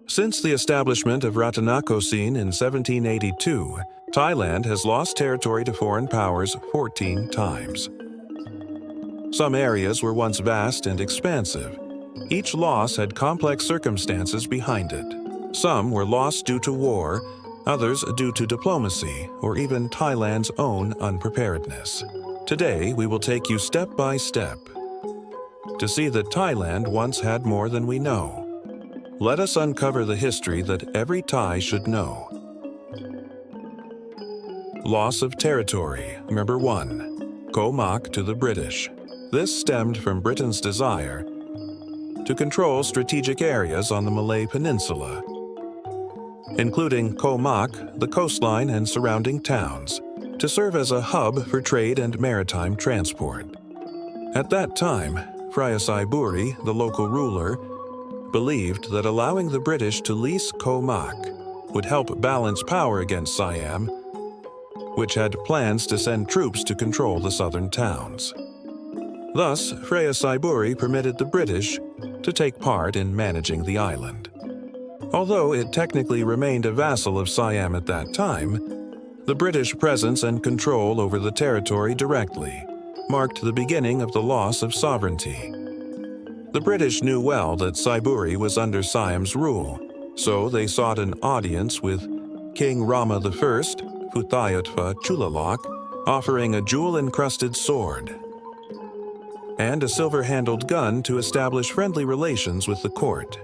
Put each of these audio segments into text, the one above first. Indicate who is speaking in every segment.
Speaker 1: Since the establishment of Rattanakosin in 1782, Thailand has lost territory to foreign powers 14 times. Some areas were once vast and expansive. Each loss had complex circumstances behind it. Some were lost due to war, others due to diplomacy, or even Thailand's own unpreparedness. Today, we will take you step by step to see that Thailand once had more than we know. Let us uncover the history that every Thai should know. Loss of territory. Number 1. Ko Mak to the British. This stemmed from Britain's desire to control strategic areas on the Malay Peninsula, including Ko Mak, the coastline and surrounding towns, to serve as a hub for trade and maritime transport. At that time, Phraya Saiburi, the local ruler, believed that allowing the British to lease Ko Mak would help balance power against Siam, which had plans to send troops to control the southern towns. Thus, Phraya Saiburi permitted the British to take part in managing the island. Although it technically remained a vassal of Siam at that time, the British presence and control over the territory directly marked the beginning of the loss of sovereignty. The British knew well that Saiburi was under Siam's rule, so they sought an audience with King Rama I, Phutthayutpha Chulalak, offering a jewel-encrusted sword and a silver-handled gun to establish friendly relations with the court.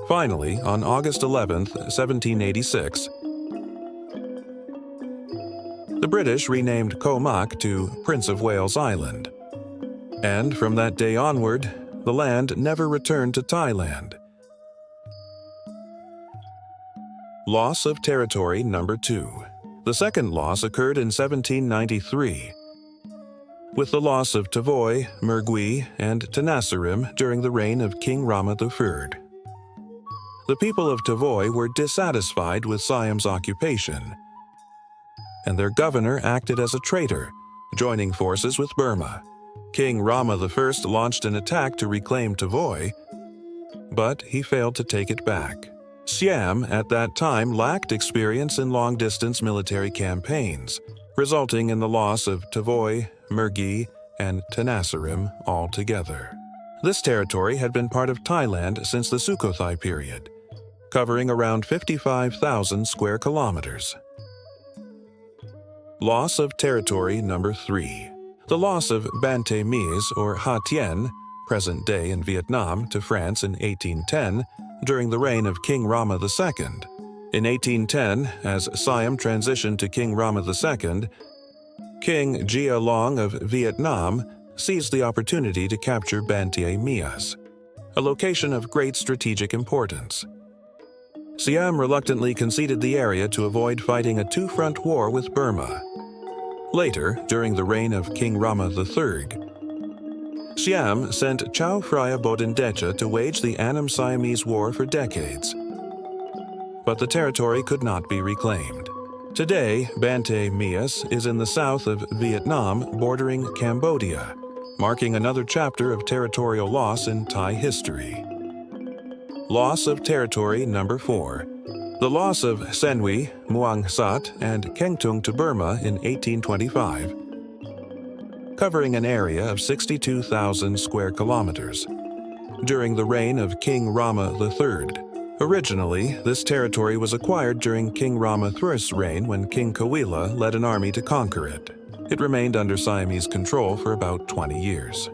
Speaker 1: Finally, on August 11, 1786, the British renamed Ko Mak to Prince of Wales Island, and from that day onward, the land never returned to Thailand. Loss of territory number 2. The second loss occurred in 1793, with the loss of Tavoy, Mergui, and Tenasserim during the reign of King Rama I. The people of Tavoy were dissatisfied with Siam's occupation, and their governor acted as a traitor, joining forces with Burma. King Rama I launched an attack to reclaim Tavoy, but he failed to take it back. Siam at that time lacked experience in long-distance military campaigns, resulting in the loss of Tavoy, Mergui, and Tenasserim altogether. This territory had been part of Thailand since the Sukhothai period, covering around 55,000 square kilometers. Loss of territory number 3. The loss of Ban Tay Mies, or Ha Tien, present day in Vietnam, to France in 1810 during the reign of King Rama II. In 1810, as Siam transitioned to King Rama II, King Gia Long of Vietnam seized the opportunity to capture Ban Tay Mies, a location of great strategic importance. Siam reluctantly conceded the area to avoid fighting a two-front war with Burma. Later, during the reign of King Rama III, Siam sent Chao Phraya Bodindecha to wage the Annam-Siamese War for decades, but the territory could not be reclaimed. Today, Ban Tay Mies is in the south of Vietnam, bordering Cambodia, marking another chapter of territorial loss in Thai history. Loss of territory number 4. The loss of Senwi, Muang Sat, and Kengtung to Burma in 1825, covering an area of 62,000 square kilometers, during the reign of King Rama III. Originally, this territory was acquired during King Rama III's reign when King Kawila led an army to conquer it. It remained under Siamese control for about 20 years.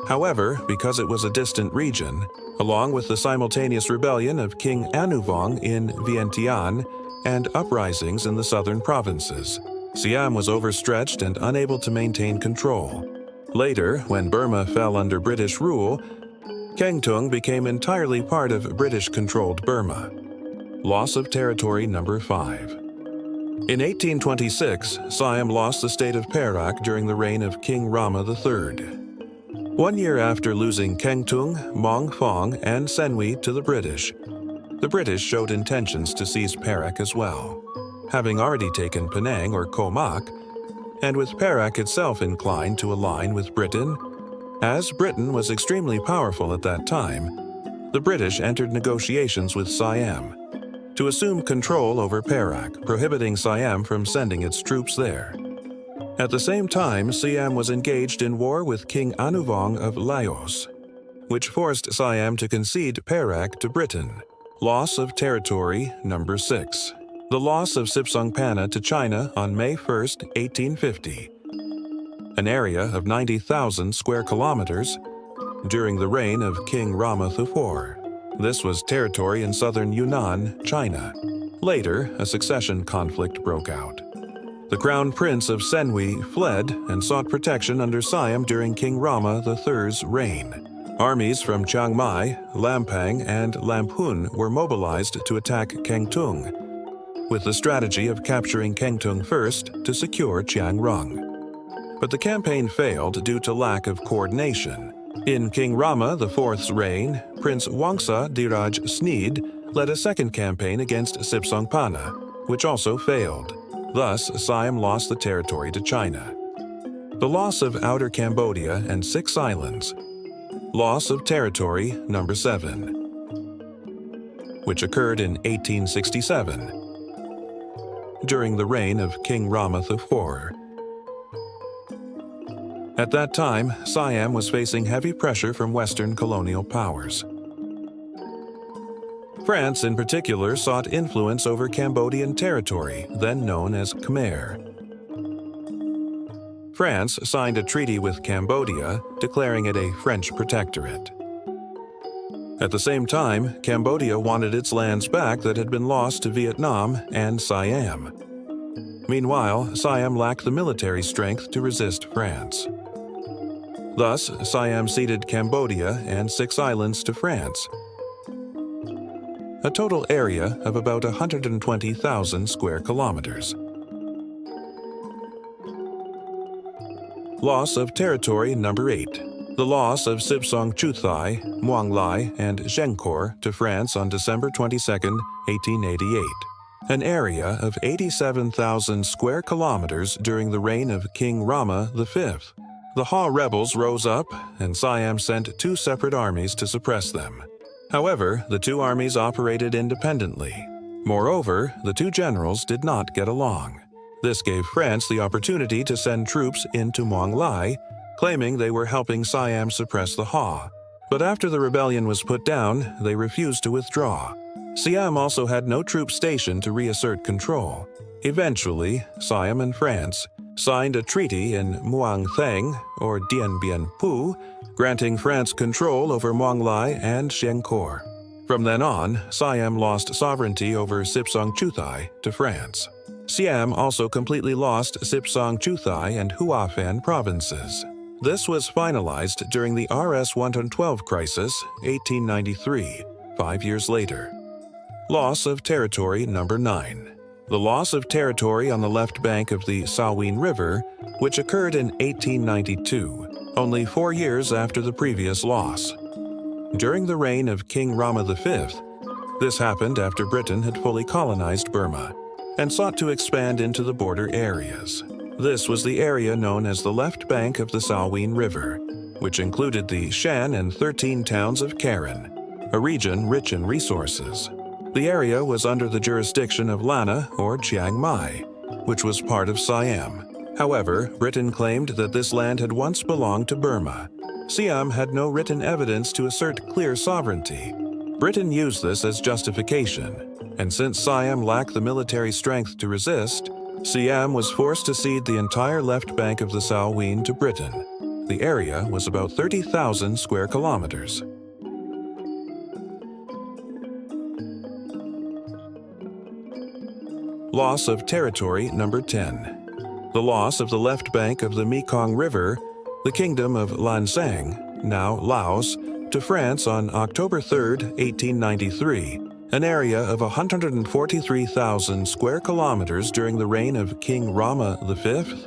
Speaker 1: However, because it was a distant region, along with the simultaneous rebellion of King Anuvong in Vientiane and uprisings in the southern provinces, Siam was overstretched and unable to maintain control. Later, when Burma fell under British rule, Kengtung became entirely part of British-controlled Burma. Loss of territory number 5. In 1826, Siam lost the state of Perak during the reign of King Rama III. 1 year after losing Kengtung, Mong Phong, and Senwi to the British showed intentions to seize Perak as well. Having already taken Penang or Ko Mak, and with Perak itself inclined to align with Britain, as Britain was extremely powerful at that time, the British entered negotiations with Siam to assume control over Perak, prohibiting Siam from sending its troops there. At the same time, Siam was engaged in war with King Anuvong of Laos, which forced Siam to concede Perak to Britain. Loss of territory number 6. The loss of Sipsongpanna to China on May 1, 1850. An area of 90,000 square kilometers during the reign of King Rama IV. This was territory in southern Yunnan, China. Later, a succession conflict broke out. The Crown Prince of Senwi fled and sought protection under Siam during King Rama III's reign. Armies from Chiang Mai, Lampang, and Lamphun were mobilized to attack Kengtung, with the strategy of capturing Kengtung first to secure Chiang Rung. But the campaign failed due to lack of coordination. In King Rama IV's reign, Prince Wangsa Diraj Sneed led a second campaign against Sipsongpanna, which also failed. Thus, Siam lost the territory to China. The loss of Outer Cambodia and 6 islands. Loss of territory number 7, which occurred in 1867 during the reign of King Rama IV. At that time, Siam was facing heavy pressure from Western colonial powers. France, in particular, sought influence over Cambodian territory, then known as Khmer. France signed a treaty with Cambodia, declaring it a French protectorate. At the same time, Cambodia wanted its lands back that had been lost to Vietnam and Siam. Meanwhile, Siam lacked the military strength to resist France. Thus, Siam ceded Cambodia and 6 islands to France, a total area of about 120,000 square kilometers. Loss of territory number 8. The loss of Sipsong Chuthai, Muang Lai, and Zhengkor to France on December 22, 1888. An area of 87,000 square kilometers during the reign of King Rama V. The Ha rebels rose up, and Siam sent 2 separate armies to suppress them. However, the 2 armies operated independently. Moreover, the 2 generals did not get along. This gave France the opportunity to send troops into Muang Lai, claiming they were helping Siam suppress the Ha. But after the rebellion was put down, they refused to withdraw. Siam also had no troops stationed to reassert control. Eventually, Siam and France signed a treaty in Muang Theng, or Dien Bien Phu, granting France control over Muang Lai and Zhengkor. From then on, Siam lost sovereignty over Sipsong Chuthai to France. Siam also completely lost Sipsong Chuthai and Huaphan provinces. This was finalized during the RS-112 crisis, 1893, 5 years later. Loss of territory number 9. The loss of territory on the left bank of the Salween River, which occurred in 1892, only 4 years after the previous loss. During the reign of King Rama V, this happened after Britain had fully colonized Burma and sought to expand into the border areas. This was the area known as the left bank of the Salween River, which included the Shan and 13 towns of Karen, a region rich in resources. The area was under the jurisdiction of Lana or Chiang Mai, which was part of Siam. However, Britain claimed that this land had once belonged to Burma. Siam had no written evidence to assert clear sovereignty. Britain used this as justification, and since Siam lacked the military strength to resist, Siam was forced to cede the entire left bank of the Salween to Britain. The area was about 30,000 square kilometers. Loss of territory number 10. The loss of the left bank of the Mekong River, the Kingdom of Lansang, now Laos, to France on October 3, 1893, an area of 143,000 square kilometers during the reign of King Rama V.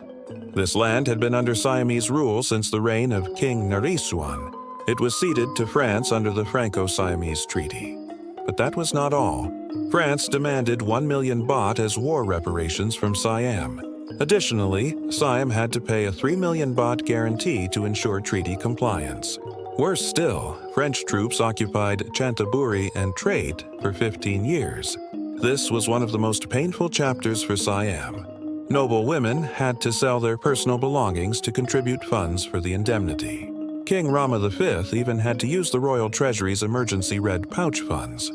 Speaker 1: This land had been under Siamese rule since the reign of King Naresuan. It was ceded to France under the Franco-Siamese Treaty. But that was not all. France demanded 1 million baht as war reparations from Siam. Additionally, Siam had to pay a 3 million baht guarantee to ensure treaty compliance. Worse still, French troops occupied Chantaburi and Trait for 15 years. This was one of the most painful chapters for Siam. Noble women had to sell their personal belongings to contribute funds for the indemnity. King Rama V even had to use the royal treasury's emergency red pouch funds.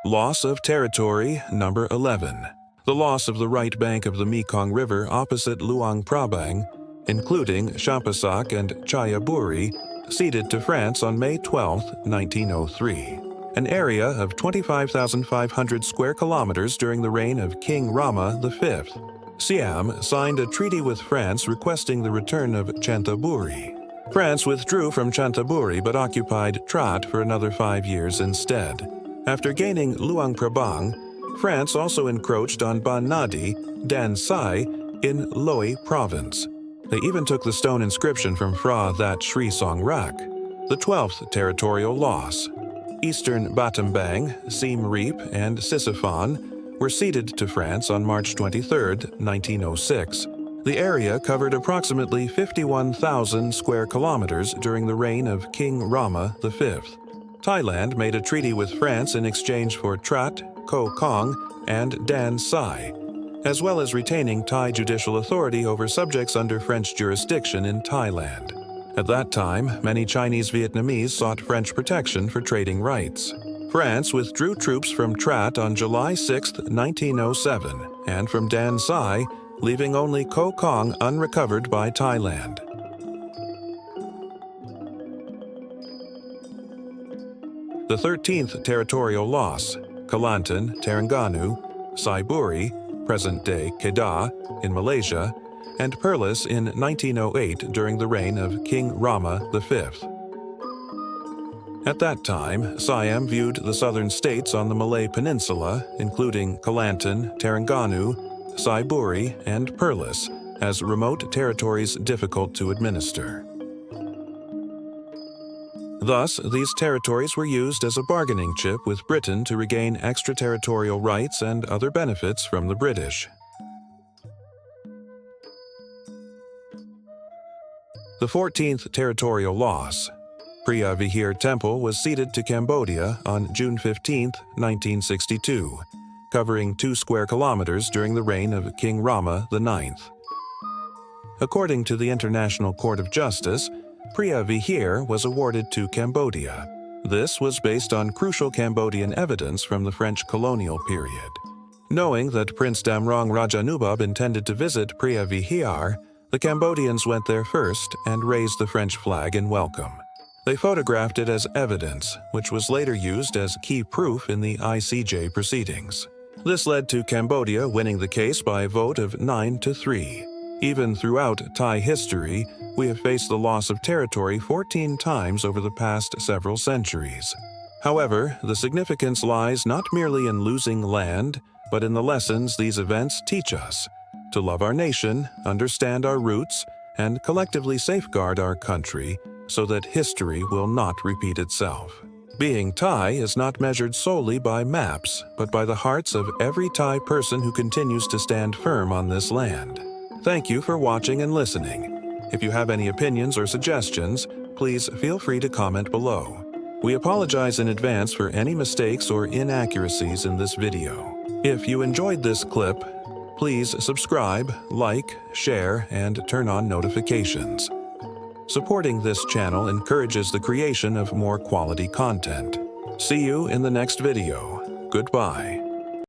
Speaker 1: Loss of territory number 11. The loss of the right bank of the Mekong River opposite Luang Prabang, including Champasak and Chayaburi, ceded to France on May 12, 1903. An area of 25,500 square kilometers during the reign of King Rama V. Siam signed a treaty with France requesting the return of Chantaburi. France withdrew from Chantaburi but occupied Trat for another 5 years instead. After gaining Luang Prabang, France also encroached on Ban Nadi, Dan Sai, in Loi province. They even took the stone inscription from Phra that Sri Song Rak. The 12th territorial loss. Eastern Battambang, Siem Reap, and Sisyphon were ceded to France on March 23, 1906. The area covered approximately 51,000 square kilometers during the reign of King Rama V. Thailand made a treaty with France in exchange for Trat, Koh Kong, and Dan Sai, as well as retaining Thai judicial authority over subjects under French jurisdiction in Thailand. At that time, many Chinese Vietnamese sought French protection for trading rights. France withdrew troops from Trat on July 6, 1907, and from Dan Sai, leaving only Koh Kong unrecovered by Thailand. The 13th territorial loss, Kelantan, Terengganu, Saiburi, present-day Kedah, in Malaysia, and Perlis in 1908 during the reign of King Rama V. At that time, Siam viewed the southern states on the Malay Peninsula, including Kelantan, Terengganu, Saiburi, and Perlis, as remote territories difficult to administer. Thus, these territories were used as a bargaining chip with Britain to regain extraterritorial rights and other benefits from the British. The 14th territorial loss. Preah Vihear Temple was ceded to Cambodia on June 15, 1962, covering 2 square kilometers during the reign of King Rama IX. According to the International Court of Justice, Preah Vihear was awarded to Cambodia. This was based on crucial Cambodian evidence from the French colonial period. Knowing that Prince Damrong Rajanubab intended to visit Preah Vihear, the Cambodians went there first and raised the French flag in welcome. They photographed it as evidence, which was later used as key proof in the ICJ proceedings. This led to Cambodia winning the case by a vote of 9-3. Even throughout Thai history, we have faced the loss of territory 14 times over the past several centuries. However, the significance lies not merely in losing land, but in the lessons these events teach us: to love our nation, understand our roots, and collectively safeguard our country so that history will not repeat itself. Being Thai is not measured solely by maps, but by the hearts of every Thai person who continues to stand firm on this land. Thank you for watching and listening. If you have any opinions or suggestions, please feel free to comment below. We apologize in advance for any mistakes or inaccuracies in this video. If you enjoyed this clip, please subscribe, like, share, and turn on notifications. Supporting this channel encourages the creation of more quality content. See you in the next video. Goodbye.